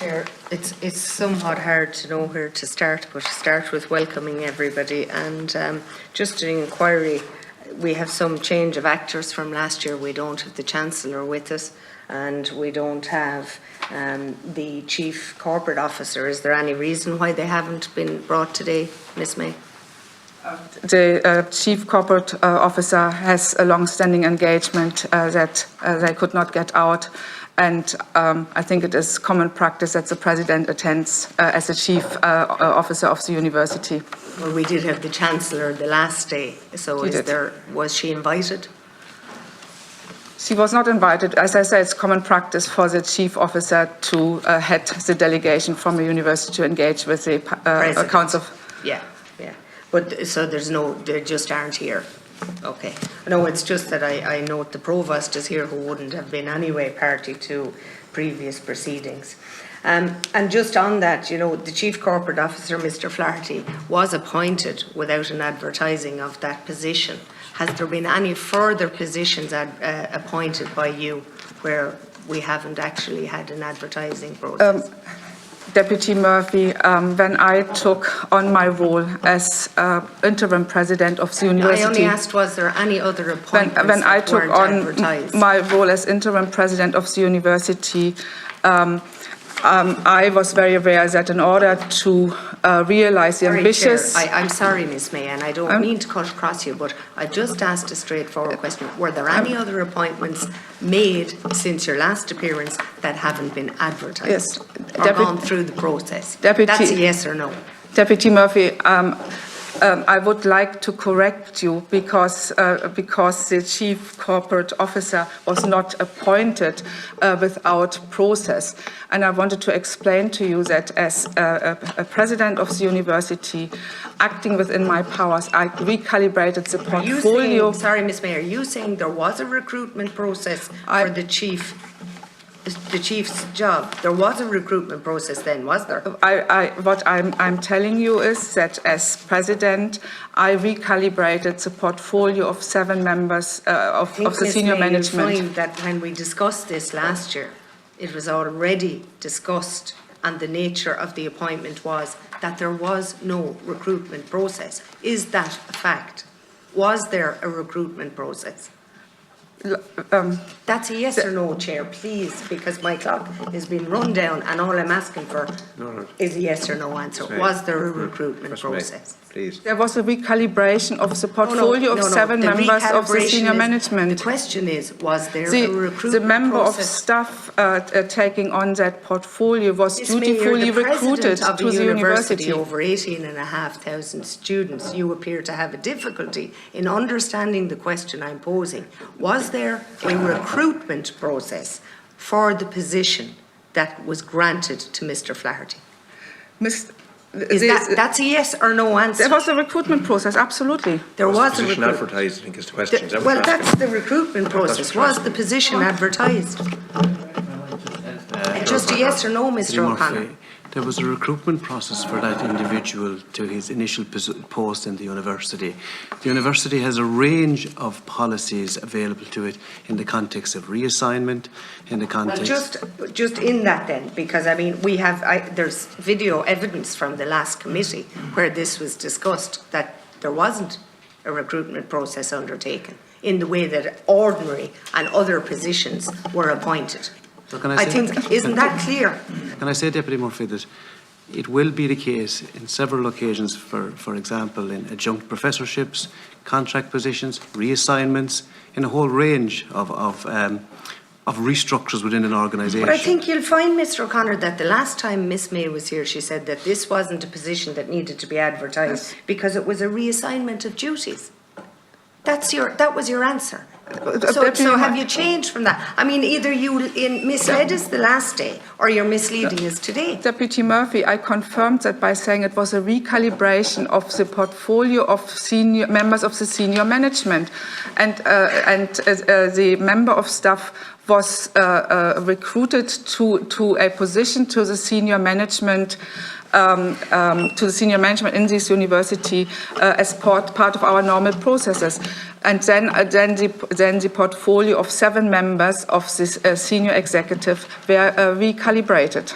Chair, it's somewhat hard to know where to start, but to start with welcoming everybody and just an inquiry. We have some change of actors from last year. We don't have the Chancellor with us and we don't have the Chief Corporate Officer. Is there any reason why they haven't been brought today, Ms May? The Chief Corporate Officer has a long-standing engagement that they could not get out. And I think it is common practice that the President attends as the Chief Officer of the University. Well, we did have the Chancellor the last day, so was she invited? She was not invited. As I said, it's common practice for the Chief Officer to head the delegation from a university to engage with the Council. Yeah. But so they just aren't here. Okay. No, it's just that I note the Provost is here who wouldn't have been anyway party to previous proceedings. And just on that, you know, the Chief Corporate Officer, Mr Flaherty, was appointed without an advertising of that position. Has there been any further positions appointed by you where we haven't actually had an advertising process? Deputy Murphy, when I took on my role as interim president of the university. I only asked, was there any other appointments when I took on advertised? My role as interim president of the university, I was very aware that in order to realise the ambitious... Chair, I'm sorry, Ms May, and I don't mean to cut across you, but I just asked a straightforward question. Were there any other appointments made since your last appearance that haven't been advertised? Yes. Or gone through the process? That's a yes or no. Deputy Murphy, I would like to correct you because the Chief Corporate Officer was not appointed without process. And I wanted to explain to you that as a president of the university, acting within my powers, I recalibrated the portfolio. Sorry, Ms Mayor, are you saying there was a recruitment process for the chief's job? There was a recruitment process then, was there? What I'm telling you is that as president, I recalibrated the portfolio of 7 members of the senior management. You'll find that when we discussed this last year, it was already discussed, and the nature of the appointment was that there was no recruitment process. Is that a fact? Was there a recruitment process? That's a yes or no, Chair, please, because my clock has been run down and all I'm asking for is a yes or no answer. Was there a recruitment process? Please. There was a recalibration of the portfolio of 7 members of the senior management. The question is, was there a recruitment process? The member of staff taking on that portfolio was dutifully recruited to the university. Over 18,500 students, you appear to have a difficulty in understanding the question I'm posing. Was there a recruitment process for the position that was granted to Mr Flaherty? That's a yes or no answer? There was a recruitment process, absolutely. There was a recruitment advertised, I think is the question. Well, that's the recruitment process. Was the position advertised? Just a yes or no, Mr O'Connor? There was a recruitment process for that individual to his initial post in the university. The university has a range of policies available to it in the context of reassignment, in the context... Well, just in that then, because I mean, we have, there's video evidence from the last committee where this was discussed that there wasn't a recruitment process undertaken in the way that ordinary and other positions were appointed. So isn't that clear? Can I say, Deputy Murphy, that it will be the case in several occasions, for example, in adjunct professorships, contract positions, reassignments, in a whole range of restructures within an organisation. But I think you'll find, Mr O'Connor, that the last time Miss May was here, she said that this wasn't a position that needed to be advertised because it was a reassignment of duties. That was your answer. So have you changed from that? I mean, either you misled us the last day or you're misleading us today. Deputy Murphy, I confirmed that by saying it was a recalibration of the portfolio of senior members of the senior management, and the member of staff was recruited to a position to the senior management. To the senior management in this university as part of our normal processes. And then the portfolio of 7 members of this senior executive were recalibrated.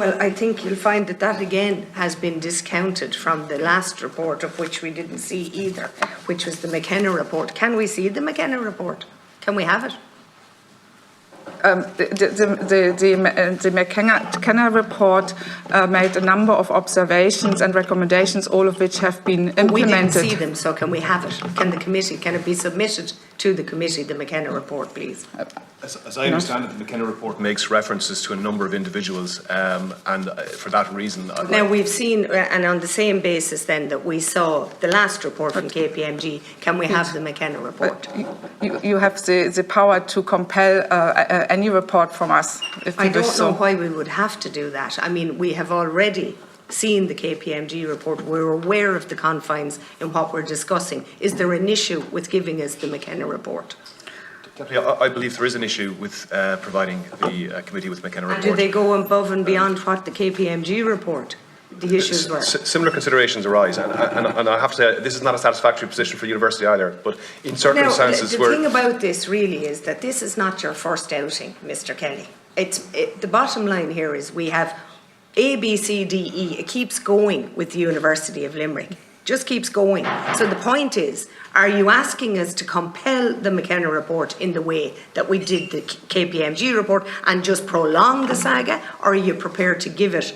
Well, I think you'll find that that again has been discounted from the last report, of which we didn't see either, which was the McKenna report. Can we see the McKenna report? Can we have it? The McKenna report made a number of observations and recommendations, all of which have been implemented. We didn't see them, so can we have it? Can it be submitted to the committee, the McKenna report, please? As I understand it, the McKenna report makes references to a number of individuals, and for that reason... Now, we've seen, and on the same basis then that we saw the last report from KPMG, can we have the McKenna report? You have the power to compel any report from us, if you I wish don't so. know why we would have to do that. I mean, we have already seen the KPMG report. We're aware of the confines in what we're discussing. Is there an issue with giving us the McKenna report? Deputy, I believe there is an issue with providing the committee with McKenna report. And do they go above and beyond what the KPMG report, the issues were? Similar considerations arise, and I have to say, this is not a satisfactory position for the university either, but in circumstances where... The thing about this really is that this is not your first outing, Mr. Kelly. The bottom line here is we have A, B, C, D, E. It keeps going with the University of Limerick. Just keeps going. So the point is, are you asking us to compel the McKenna report in the way that we did the KPMG report and just prolong the saga, or are you prepared to give it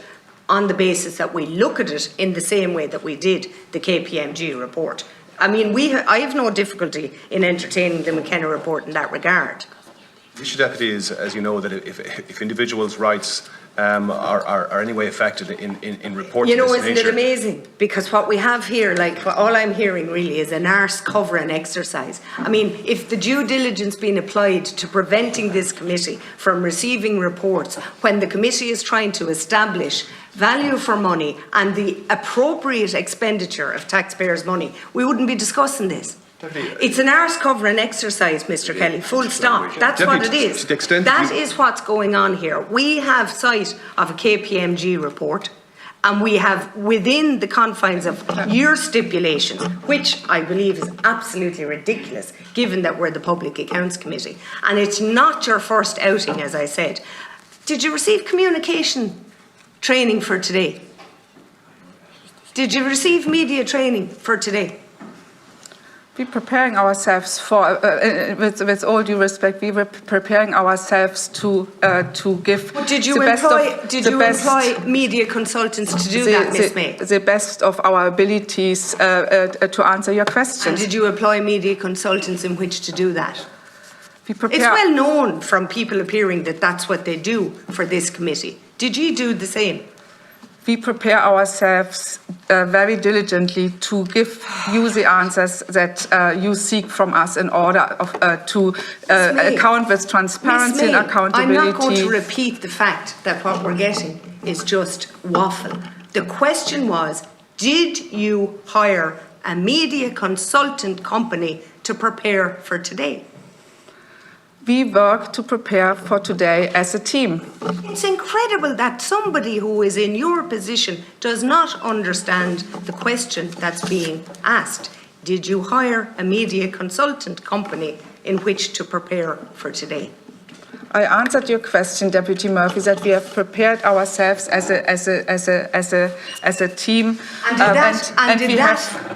on the basis that we look at it in the same way that we did the KPMG report? I mean, I have no difficulty in entertaining the McKenna report in that regard. The issue, Deputy, is, as you know, that if individuals' rights are any way affected in reports of this nature. Isn't it amazing? Because what we have here, all I'm hearing really is an arse covering exercise. I mean, if the due diligence being applied to preventing this committee from receiving reports when the committee is trying to establish value for money and the appropriate expenditure of taxpayers' money, we wouldn't be discussing this. It's an arse covering exercise, Mr. Kelly, full stop. That's what it is. That is what's going on here. We have sight of a KPMG report, and we have, within the confines of your stipulations, which I believe is absolutely ridiculous, given that we're the Public Accounts Committee, and it's not your first outing, as I said. Did you receive communication training for today? Did you receive media training for today? We're preparing ourselves for, with all due respect, we were preparing ourselves to give Did you employ media consultants to do that, Ms. May? The best of our abilities to answer your questions. And did you employ media consultants in which to do that? It's well known from people appearing that that's what they do for this committee. Did you do the same? We prepare ourselves very diligently to give you the answers that you seek from us in order to account with transparency and accountability. I'm not going to repeat the fact that what we're getting is just waffle. The question was, did you hire a media consultant company to prepare for today? We work to prepare for today as a team. It's incredible that somebody who is in your position does not understand the question that's being asked. Did you hire a media consultant company in which to prepare for today? I answered your question, Deputy Murphy, that we have prepared ourselves as a team. And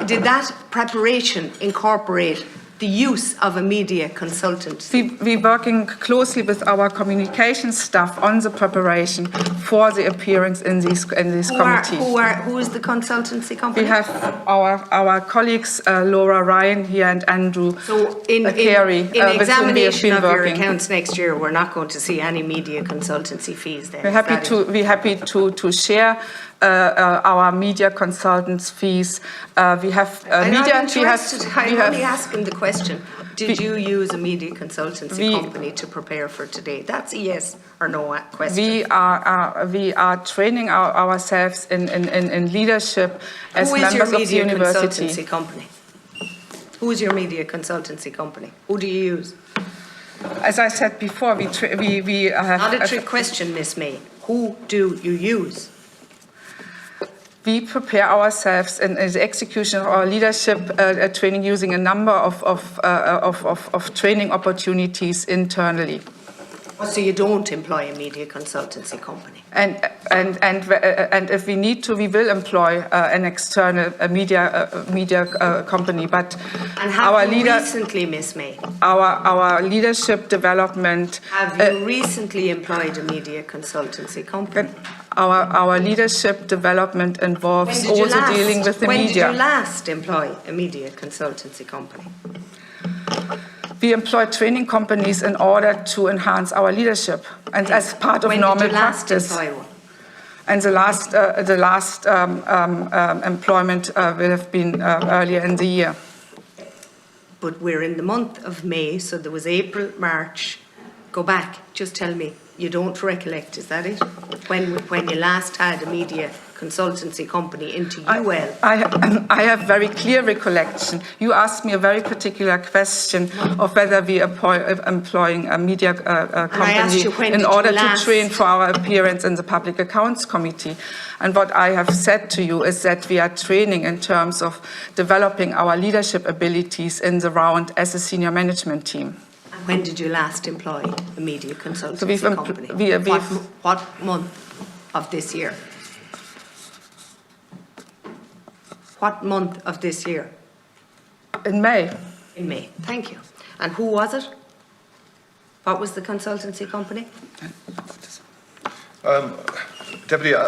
did that preparation incorporate the use of a media consultant? We're working closely with our communication staff on the preparation for the appearance in this committee. Who is the consultancy company? We have our colleagues Laura Ryan here and Andrew Carey. In examination of your accounts next year, we're not going to see any media consultancy fees there. We're happy to share our media consultants' fees. We have I'm only asking the question. Did you use a media consultancy company to prepare for today? That's a yes or no question. We are training ourselves in leadership as members of the university. Consultancy company? Who is your media consultancy company? Who do you use? As I said before, we have... Not a trick question, Miss May. Who do you use? We prepare ourselves in the execution of our leadership training using a number of training opportunities internally. So you don't employ a media consultancy company? And if we need to, we will employ an external media company. But And have you recently, Miss May? Our leadership development. Have you recently employed a media consultancy company? Our leadership development involves also dealing with the media. When did you last employ a media consultancy company? We employ training companies in order to enhance our leadership, and as part of normal practice. When did you last employ one? And the last employment will have been earlier in the year. But we're in the month of May, so there was April, March. Go back, just tell me. You don't recollect, is that it? When you last had a media consultancy company into UL? I have very clear recollection. You asked me a very particular question of whether we are employing a media company in order to train for our appearance in the Public Accounts Committee. And what I have said to you is that we are training in terms of developing our leadership abilities in the round as a senior management team. When did you last employ a media consultancy company? What month of this year? What month of this year? In May. In May, thank you. And who was it? What was the consultancy company? Deputy, I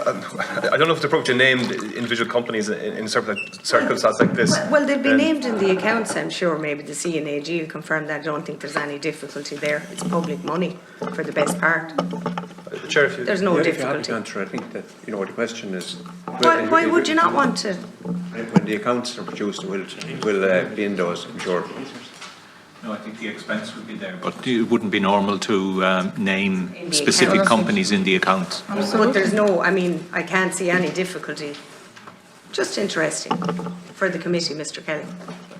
don't know if it's appropriate to name individual companies in circumstances like this. Well, they'll be named in the accounts, I'm sure. Maybe the CNAG will confirm that. I don't think there's any difficulty there. It's public money for the best part. Chair, there's no difficulty. Answer, I think that, the question is... Why would you not want to? When the accounts are produced, will be in those, I'm sure. No, I think the expense would be there, but it wouldn't be normal to name specific companies in the accounts. But there's no, I mean, I can't see any difficulty. Just interesting for the committee, Mr. Kelly.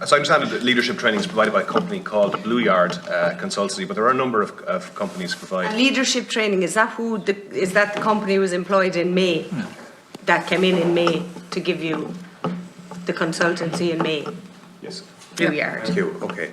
As I understand it, leadership training is provided by a company called Blue Yard Consultancy, but there are a number of companies provide. Leadership training, is that the company who was employed in May? Yeah. That came in May to give you the consultancy in May? Yes. Blue Yard. Thank you, okay.